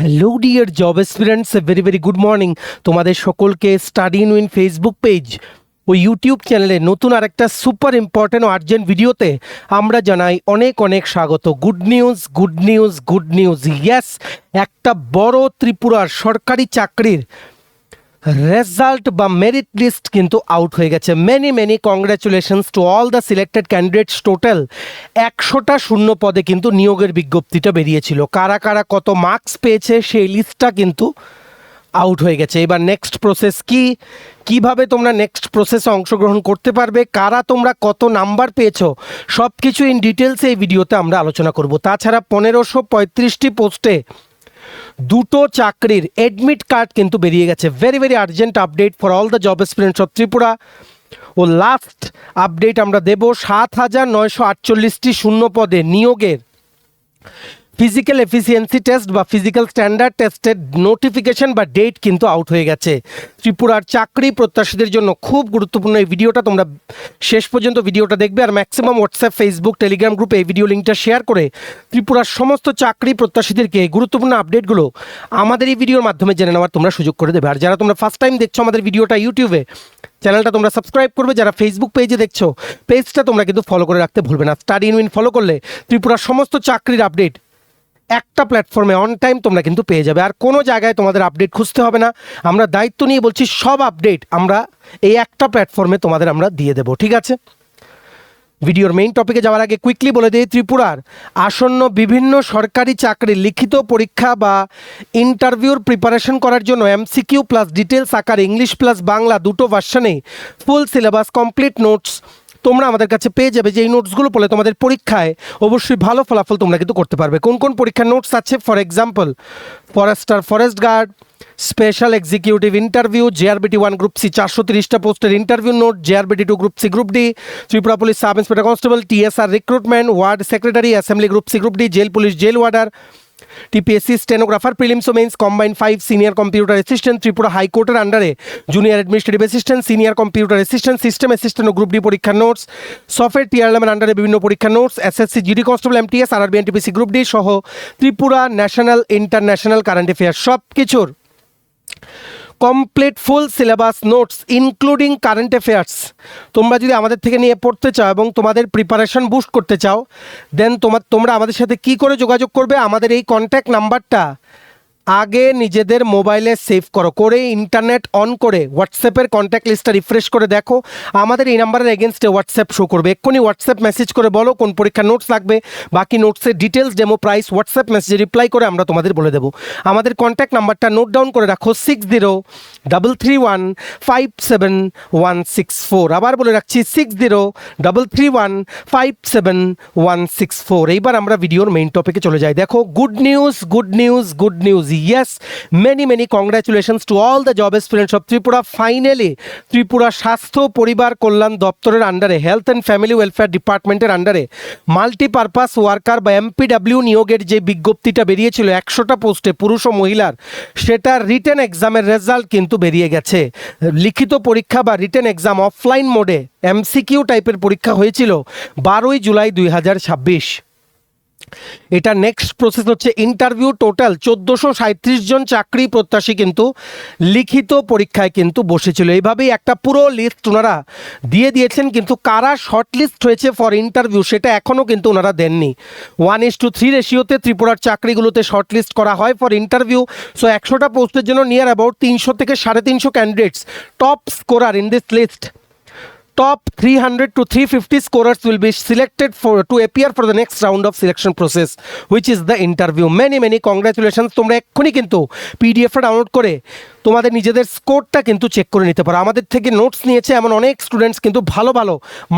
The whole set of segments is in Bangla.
Hello dear job aspirants, very very good morning. তোমাদের সকলকে study in win Facebook page ও ইউটিউব চ্যানেলে নতুন আরেকটা সুপার ইম্পর্টেন্ট ও আর্জেন্ট ভিডিওতে আমরা জানাই অনেক অনেক স্বাগত। Good news, good news, good news. Yes, একটা বড় ত্রিপুরার সরকারি চাকরির রেজাল্ট বা মেরিট লিস্ট কিন্তু আউট হয়ে গেছে। Many congratulations to all the selected candidates. Total 100টা শূন্য পদে কিন্তু নিয়োগের বিজ্ঞপ্তিটা বেরিয়েছিল। কারা কারা কত মার্কস পেয়েছে সেই লিস্টটা কিন্তু আউট হয়ে গেছে। এবার নেক্সট প্রসেস কিভাবে তোমরা নেক্সট প্রসেসে অংশগ্রহণ করতে পারবে, কারা তোমরা কত নাম্বার পেয়েছো, সব কিছু ইন ডিটেলসে এই ভিডিওতে আমরা আলোচনা করব। তাছাড়া 1535টি পোস্টে দুটো চাকরির এডমিট কার্ড কিন্তু বেরিয়ে গেছে। Very very urgent update for all the job aspirants of Tripura. ও লাস্ট আপডেট আমরা দেব 7948টি শূন্য পদে নিয়োগের ফিজিক্যাল এফিসিয়েন্সি টেস্ট বা ফিজিক্যাল স্ট্যান্ডার্ড টেস্টের নোটিফিকেশন বা ডেট কিন্তু আউট হয়ে গেছে। ত্রিপুরার চাকরি প্রত্যাশীদের জন্য খুব গুরুত্বপূর্ণ এই ভিডিওটা, তোমরা শেষ পর্যন্ত ভিডিওটা দেখবে আর ম্যাক্সিমাম হোয়াটসঅ্যাপ, ফেসবুক, টেলিগ্রাম গ্রুপে এই ভিডিও লিঙ্কটা শেয়ার করে ত্রিপুরার সমস্ত চাকরি প্রত্যাশীদেরকে গুরুত্বপূর্ণ আপডেটগুলো আমাদের এই ভিডিওর মাধ্যমে জেনে নেওয়ার তোমরা সুযোগ করে দেবে। আর যারা তোমরা ফার্স্ট টাইম দেখছো আমাদের ভিডিওটা ইউটিউবে, চ্যানেলটা তোমরা সাবস্ক্রাইব করবে। যারা ফেসবুক পেজে দেখছো, পেজটা তোমরা কিন্তু ফলো করে রাখতে ভুলবে না। স্টাডি ইন উইন ফলো করলে ত্রিপুরার সমস্ত চাকরির আপডেট একটা প্ল্যাটফর্মে অন টাইম তোমরা কিন্তু পেয়ে যাবে। আর কোনো জায়গায় তোমাদের আপডেট খুঁজতে হবে না। আমরা দায়িত্ব নিয়ে বলছি, সব আপডেট আমরা এই একটা প্ল্যাটফর্মে তোমাদের আমরা দিয়ে দেবো, ঠিক আছে? ভিডিওর মেইন টপিকে যাওয়ার আগে কুইকলি বলে দিই, ত্রিপুরার আসন্ন বিভিন্ন সরকারি চাকরির লিখিত পরীক্ষা বা ইন্টারভিউর প্রিপারেশন করার জন্য এমসিকিউ প্লাস ডিটেলস আকার ইংলিশ প্লাস বাংলা দুটো ভার্সনে ফুল সিলেবাস কমপ্লিট নোটস তোমরা আমাদের কাছে পেয়ে যাবে। যে এই নোটসগুলো পড়লে তোমাদের পরীক্ষায় অবশ্যই ভালো ফলাফল তোমরা কিন্তু করতে পারবে। কোন কোন পরীক্ষার নোটস আছে? For example, forester, forest guard, special executive interview, JRBT 1 group C 430টা পোস্টের interview note, JRBT 2 group C group D, Tripura police sub inspector constable, TSR recruitment, ward secretary, assembly group C group D, jail police jail warder, TPSC stenographer, prelims ও mains combined 5, senior computer assistant, Tripura হাইকোর্টের আন্ডারে junior administrative assistant, senior computer assistant, system assistant ও গ্রুপ ডি পরীক্ষার নোটস, সফটওয়্যার টিআরএলের আন্ডারে বিভিন্ন পরীক্ষার notes, SSC GD constable, MTS, RRB, NTPC group D সহ Tripura national international current affairs সব কিছুর complete full syllabus notes including current affairs তোমরা যদি আমাদের থেকে নিয়ে পড়তে চাও এবং তোমাদের প্রিপারেশন বুস্ট করতে চাও, দেন তোমরা আমাদের সাথে কি করে যোগাযোগ করবে? আমাদের এই কন্ট্যাক্ট নাম্বারটা আগে নিজেদের মোবাইলে সেভ করে ইন্টারনেট অন করে হোয়াটসঅ্যাপের কন্ট্যাক্ট লিস্টটা রিফ্রেশ করে দেখো, আমাদের এই নাম্বারের এগেনস্টে হোয়াটসঅ্যাপ শো করবে। এক্ষুনি হোয়াটসঅ্যাপ মেসেজ করে বলো কোন পরীক্ষার নোটস লাগবে, বাকি নোটসের ডিটেলস, ডেমো, প্রাইস হোয়াটসঅ্যাপ মেসেজে রিপ্লাই করে আমরা তোমাদের বলে দেবো। আমাদের কন্ট্যাক্ট নাম্বারটা নোট ডাউন করে রাখো, 6033157164। আবার বলে রাখছি, 6033157164। এইবার আমরা ভিডিওর মেইন টপিকে চলে যাই। দেখো, good news, good news, good news. Yes, many congratulations to all the job aspirants of Tripura. Finally, Tripura স্বাস্থ্য পরিবার কল্যাণ দপ্তরের আন্ডারে, হেলথ অ্যান্ড ফ্যামিলি ওয়েলফেয়ার ডিপার্টমেন্টের আন্ডারে মাল্টিপারপাস ওয়ার্কার বা এমপিডাব্লিউ নিয়োগের যে বিজ্ঞপ্তিটা বেরিয়েছিল 100টা পোস্টে পুরুষ ও মহিলার, সেটা রিটেন এক্সামের রেজাল্ট কিন্তু বেরিয়ে গেছে। লিখিত পরীক্ষা বা রিটেন এক্সাম অফলাইন মোডে এমসিকিউ টাইপের পরীক্ষা হয়েছিল 12 জুলাই 2026। এটা নেক্সট প্রসেস হচ্ছে ইন্টারভিউ। টোটাল 1437 জন চাকরি প্রত্যাশী কিন্তু লিখিত পরীক্ষায় কিন্তু বসেছিল। এইভাবেই একটা পুরো লিস্ট ওনারা দিয়ে দিয়েছেন, কিন্তু কারা শর্ট লিস্ট হয়েছে ফর ইন্টারভিউ সেটা এখনও কিন্তু ওনারা দেননি। 1:3 রেশিওতে ত্রিপুরার চাকরিগুলোতে শর্ট লিস্ট করা হয় ফর ইন্টারভিউ। সো 100টা পোস্টের জন্য নিয়ার অ্যাবাউট 300 থেকে 350 candidates top scorer in this list. Top 300 to 350 scorers will be selected to appear for the next round of selection process, which is the interview. Many congratulations. তোমরা এক্ষুনি কিন্তু পিডিএফটা ডাউনলোড করে তোমাদের নিজেদের স্কোরটা কিন্তু চেক করে নিতে পারো। আমাদের থেকে নোটস নিয়েছে এমন অনেক স্টুডেন্টস কিন্তু ভালো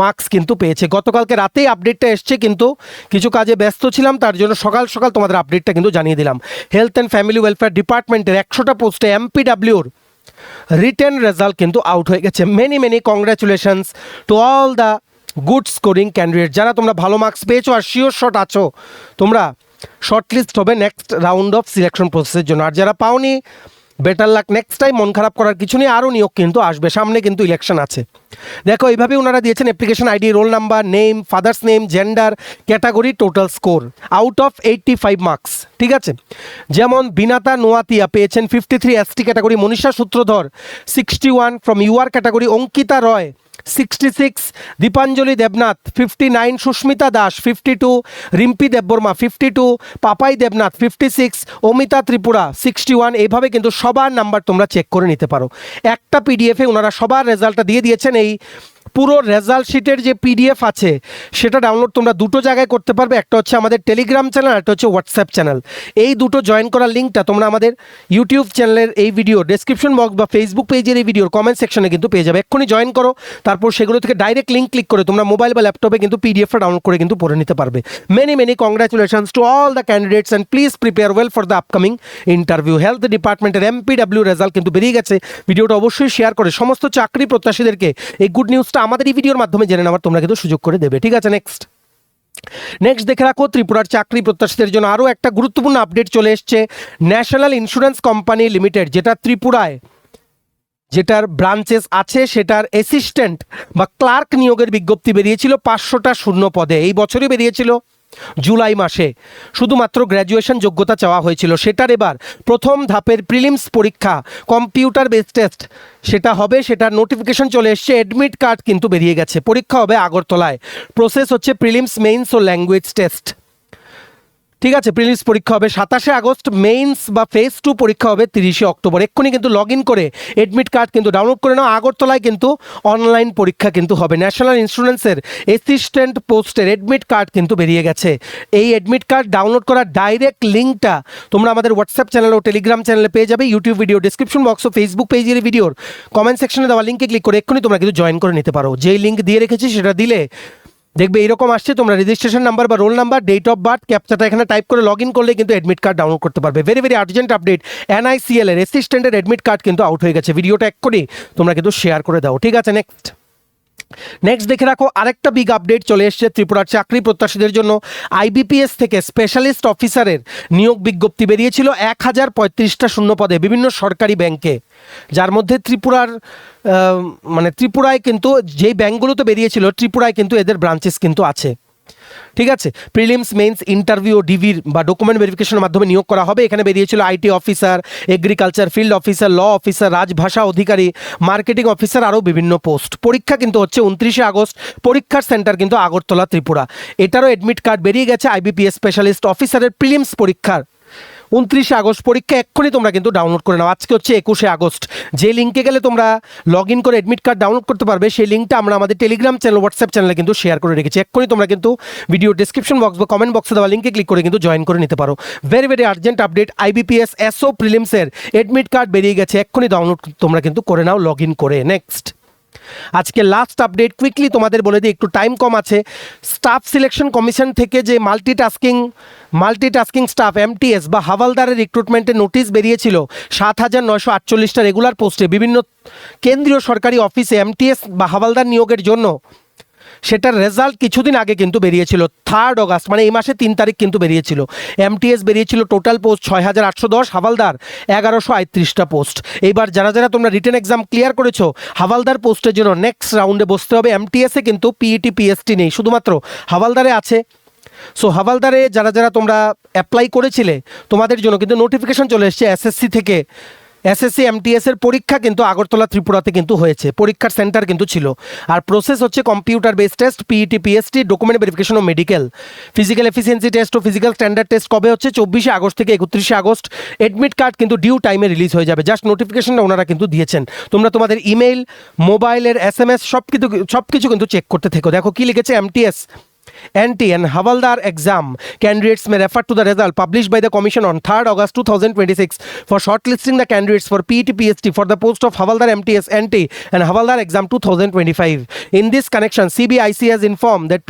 মার্কস কিন্তু পেয়েছে। গতকালকে রাতেই আপডেটটা এসছে, কিন্তু কিছু কাজে ব্যস্ত ছিলাম, তার জন্য সকাল সকাল তোমাদের আপডেটটা কিন্তু জানিয়ে দিলাম। হেলথ অ্যান্ড ফ্যামিলি ওয়েলফেয়ার ডিপার্টমেন্টের 100টা পোস্টে এমপিডাব্লিউর রিটেন রেজাল্ট কিন্তু আউট হয়ে গেছে। Many congratulations to all the good scoring candidate. যারা তোমরা ভালো মার্কস পেয়েছো আর শিওর শট আছো, তোমরা শর্ট লিস্ট হবে নেক্সট রাউন্ড অফ সিলেকশন প্রসেসের জন্য। আর যারা পাওনি, বেটার লাক নেক্সট টাইম, মন খারাপ করার কিছু নেই, আরও নিয়োগ কিন্তু আসবে, সামনে কিন্তু ইলেকশন আছে। দেখো এইভাবে ওনারা দিয়েছেন application ID, roll number, name, father's name, gender, category, total score out of 85 marks. ঠিক আছে, যেমন বিনাতা নোয়াতিয়া পেয়েছেন 53 ST category, Manisha Sutradhar 61 from UR category, Ankita Roy 66, Dipanjali Debnath 59, Susmita Das 52, Rimpi Debbarma 52, Papai Debnath 56, Amita Tripura 61। এইভাবে কিন্তু সবার নাম্বার তোমরা চেক করে নিতে পারো। একটা পিডিএফে ওনারা সবার রেজাল্টটা দিয়ে দিয়েছেন। এই পুরো রেজাল্ট শিটের যে পিডিএফ আছে সেটা ডাউনলোড তোমরা দুটো জায়গায় করতে পারবে, একটা হচ্ছে আমাদের টেলিগ্রাম চ্যানেল, একটা হচ্ছে হোয়াটসঅ্যাপ চ্যানেল। এই দুটো জয়েন করার লিঙ্কটা তোমরা আমাদের ইউটিউব চ্যানেলের এই ভিডিও ডেসক্রিপশন বক্স বা ফেসবুক পেজের এই ভিডিওর কমেন্ট সেকশনে কিন্তু পেয়ে যাবে। এক্ষুনি জয়েন করো, তারপর সেগুলো থেকে ডাইরেক্ট লিঙ্ক ক্লিক করে তোমরা মোবাইল বা ল্যাপটপে কিন্তু পিডিএফটা ডাউনলোড করে কিন্তু পড়ে নিতে পারবে। Many congratulations to all the candidates and please prepare well for the upcoming interview. Health ডিপার্টমেন্টের MPW রেজাল্ট কিন্তু বেরিয়ে গেছে। ভিডিওটা অবশ্যই শেয়ার করে সমস্ত চাকরি প্রত্যাশীদেরকে এই গুড নিউজটা আমাদের এই ভিডিওর মাধ্যমে জেনে নেওয়ার তোমরা কিন্তু সুযোগ করে দেবে। ঠিক আছে, নেক্সট দেখে রাখো ত্রিপুরার চাকরি প্রত্যাশীদের জন্য আরও একটা গুরুত্বপূর্ণ আপডেট চলে এসছে। ন্যাশনাল ইন্স্যুরেন্স কোম্পানি লিমিটেড, যেটা ত্রিপুরায় যেটার ব্রাঞ্চেস আছে, সেটার অ্যাসিস্ট্যান্ট বা ক্লার্ক নিয়োগের বিজ্ঞপ্তি বেরিয়েছিল 500টা শূন্য পদে। এই বছরই বেরিয়েছিল জুলাই মাসে, শুধুমাত্র গ্র্যাজুয়েশন যোগ্যতা চাওয়া হয়েছিল। সেটার এবার প্রথম ধাপের প্রিলিমস পরীক্ষা, কম্পিউটার বেস টেস্ট সেটা হবে, সেটার নোটিফিকেশন চলে এসছে, অ্যাডমিট কার্ড কিন্তু বেরিয়ে গেছে। পরীক্ষা হবে আগরতলায়। প্রসেস হচ্ছে প্রিলিমস, মেইনস ও ল্যাঙ্গুয়েজ টেস্ট। ঠিক আছে, প্রিলিমস পরীক্ষা হবে 27 আগস্ট, মেইনস বা ফেজ 2 পরীক্ষা হবে 30 অক্টোবর। এক্ষুনি কিন্তু লগ ইন করে অ্যাডমিট কার্ড কিন্তু ডাউনলোড করে নাও। আগরতলায় কিন্তু অনলাইন পরীক্ষা কিন্তু হবে। ন্যাশনাল ইন্স্যুরেন্সের অ্যাসিস্ট্যান্ট পোস্টের অ্যাডমিট কার্ড কিন্তু বেরিয়ে গেছে। এই অ্যাডমিট কার্ড ডাউনলোড করার ডাইরেক্ট লিঙ্কটা তোমরা আমাদের হোয়াটসঅ্যাপ চ্যানেল ও টেলিগ্রাম চ্যানেলে পেয়ে যাবে। ইউটিউব ভিডিও ডিসক্রিপশন বক্স ও ফেসবুক পেজের ভিডিওর কমেন্ট সেকশনে দেওয়া লিঙ্কে ক্লিক করে এক্ষুনি তোমরা কিন্তু জয়েন করে নিতে পারো। যেই লিঙ্ক দিয়ে রেখেছি সেটা দিলে দেখবে এরকম আসছে, তোমরা রেজিস্ট্রেশন নাম্বার বা roll number, date of birth, ক্যাপচাটা এখানে টাইপ করে লগ ইন করলে কিন্তু অ্যাডমিট কার্ড ডাউনলোড করতে পারবে। ভেরি আর্জেন্ট আপডেট, NICL এর অ্যাসিস্ট্যান্টের অ্যাডমিট কার্ড কিন্তু আউট হয়ে গেছে। ভিডিওটা এক্ষুনি তোমরা কিন্তু শেয়ার করে দাও। ঠিক আছে, নেক্সট দেখে রাখো আরেকটা বিগ আপডেট চলে এসছে ত্রিপুরার চাকরি প্রত্যাশীদের জন্য। IBPS থেকে স্পেশালিস্ট অফিসারের নিয়োগ বিজ্ঞপ্তি বেরিয়েছিল 1035টা শূন্য পদে বিভিন্ন সরকারি ব্যাংকে, যার মধ্যে ত্রিপুরায় কিন্তু যেই ব্যাংকগুলোতে বেরিয়েছিল ত্রিপুরায় কিন্তু এদের ব্রাঞ্চেস কিন্তু আছে। ঠিক আছে, প্রিলিমস, মেইনস, ইন্টারভিউ, ডিভির বা ডকুমেন্ট ভেরিফিকেশনের মাধ্যমে নিয়োগ করা হবে। এখানে বেরিয়েছিল IT officer, agriculture field officer, law officer, রাজভাষা অধিকারী, মার্কেটিং অফিসার, আরও বিভিন্ন পোস্ট। পরীক্ষা কিন্তু হচ্ছে 29 আগস্ট। পরীক্ষার সেন্টার কিন্তু আগরতলা, ত্রিপুরা। এটারও অ্যাডমিট কার্ড বেরিয়ে গেছে। IBPS স্পেশালিস্ট অফিসারের প্রিলিমস পরীক্ষার 29 আগস্ট পরীক্ষা। এক্ষুনি তোমরা কিন্তু ডাউনলোড করে নাও। আজকে হচ্ছে 21 আগস্ট। যে লিঙ্কে গেলে তোমরা লগ ইন করে অ্যাডমিট কার্ড ডাউনলোড করতে পারবে, সেই লিঙ্কটা আমরা আমাদের টেলিগ্রাম চ্যানেল, হোয়াটসঅ্যাপ চ্যানেলে কিন্তু শেয়ার করে রেখেছি। এক্ষুনি তোমরা কিন্তু ভিডিও ডিসক্রিপশন বক্স বা কমেন্ট বক্সে দেওয়া লিঙ্কে ক্লিক করে কিন্তু জয়েন করে নিতে পারো। Very urgent update, IBPS SO প্রিলিমসের অ্যাডমিট কার্ড বেরিয়ে গেছে। এক্ষুনি ডাউনলোড তোমরা কিন্তু করে নাও লগ ইন করে। নেক্সট আজকে লাস্ট আপডেট, কুইকলি তোমাদের বলে দিই, একটু টাইম কম আছে। স্টাফ সিলেকশন কমিশন থেকে যে মাল্টিটাস্কিং স্টাফ MTS বা হাওয়ালদারের রিক্রুটমেন্টের নোটিশ বেরিয়েছিল 7948টা রেগুলার পোস্টে বিভিন্ন কেন্দ্রীয় সরকারি অফিসে MTS বা হাওয়ালদার নিয়োগের জন্য। সেটার রেজাল্ট কিছুদিন আগে কিন্তু বেরিয়েছিল, 3 অগাস্ট, মানে এই মাসে 3 তারিখ কিন্তু বেরিয়েছিল। MTS বেরিয়েছিল টোটাল পোস্ট 6810, হাওয়ালদার 1138টা পোস্ট। এইবার যারা তোমরা রিটেন এক্সাম ক্লিয়ার করেছো, হাওয়ালদার পোস্টের জন্য নেক্সট রাউন্ডে বসতে হবে। MTS-এ কিন্তু PET PST নেই, শুধুমাত্র হাওয়ালদারে আছে। সো হাওয়ালদারে যারা তোমরা অ্যাপ্লাই করেছিলে তোমাদের জন্য কিন্তু নোটিফিকেশন চলে এসছে SSC থেকে। SSC MTS এর পরীক্ষা কিন্তু আগরতলা, ত্রিপুরাতে কিন্তু হয়েছে। পরীক্ষার সেন্টার কিন্তু ছিল। আর প্রসেস হচ্ছে computer base test, PET PST, document verification ও মেডিকেল, ফিজিক্যাল এফিসিয়েন্সি টেস্ট ও ফিজিক্যাল স্ট্যান্ডার্ড টেস্ট কবে হচ্ছে 24 আগস্ট থেকে 31 আগস্ট। অ্যাডমিট কার্ড কিন্তু ডিউ টাইমে রিলিজ হয়ে যাবে। জাস্ট নোটিফিকেশনটা ওনারা কিন্তু দিয়েছেন। তোমরা তোমাদের ইমেইল, মোবাইলের SMS সব কিছু কিন্তু চেক করতে থেকো। দেখো কি লিখেছে, MTS NT and Havaldar exam candidates may refer to the result published by the Commission on 3rd August 2026 for shortlisting the candidates for PET PST for the post of Havaldar MTS NT and Havaldar exam 2025. In this connection, CBIC has informed that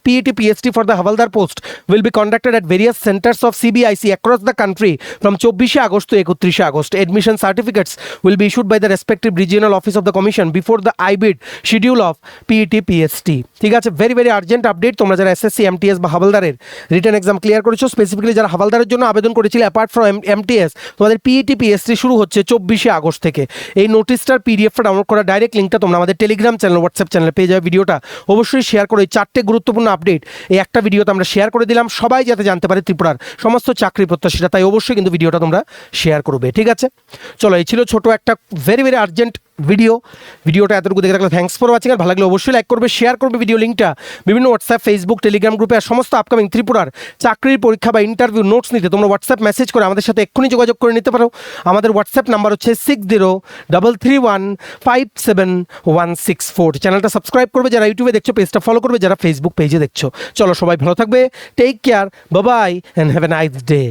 PET PST for the Havaldar post will be conducted at various centers of CBIC across the country from 24 August to 31 August. Admission certificates will be issued by the respective regional office of the Commission before the IBID schedule of PET PST. ঠিক আছে, ভেরি আর্জেন্ট আপডেট। তোমরা যারা এসএসসি এমটিএস বা হাওলদারের রিটেন এক্সাম ক্লিয়ার করেছো, স্পেসিফিক্যালি যারা হাওলদারের জন্য আবেদন করেছিলে অ্যাপার্ট ফ্রম এমটিএস, তোমাদের পিইটি পিএসসি শুরু হচ্ছে 24শে আগস্ট থেকে। এই নোটিশটার পিডিএফটা ডাউনলোড করা ডাইরেক্ট লিঙ্কটা তোমরা আমাদের টেলিগ্রাম চ্যানেল, হোয়াটসঅ্যাপ চ্যানেলে পেয়ে যাবে। ভিডিওটা অবশ্যই শেয়ার করো। এই 4টে গুরুত্বপূর্ণ আপডেট এই একটা ভিডিওতে আমরা শেয়ার করে দিলাম, সবাই যাতে জানতে পারে ত্রিপুরার সমস্ত চাকরি প্রত্যাশীরা, তাই অবশ্যই কিন্তু ভিডিওটা তোমরা শেয়ার করবে, ঠিক আছে? চলো, এই ছিল ছোট একটা ভেরি ভেরি আর্জেন্ট ভিডিওটা এতটুকু দেখে থাকলে থ্যাঙ্কস ফর ওয়াচিং। আর ভালো লাগলে অবশ্যই লাইক করবে, শেয়ার করবে ভিডিও লিঙ্কটা বিভিন্ন হোয়াটসঅ্যাপ, ফেসবুক, টেলিগ্রাম গ্রুপে। আর সমস্ত আপকামিং ত্রিপুরার চাকরির পরীক্ষা বা ইন্টারভিউ নোটস নিতে তোমরা হোয়াটসঅ্যাপ মেসেজ করে আমাদের সাথে এক্ষুনি যোগাযোগ করে নিতে পারো। আমাদের হোয়াটসঅ্যাপ নাম্বার হচ্ছে 6033157164। চ্যানেলটা সাবস্ক্রাইব করবে যারা ইউটিউবে দেখছো, পেজটা ফলো করবে যারা ফেসবুক পেজে দেখছো। চলো, সবাই ভালো থাকবে, take care, bye bye and have a nice day.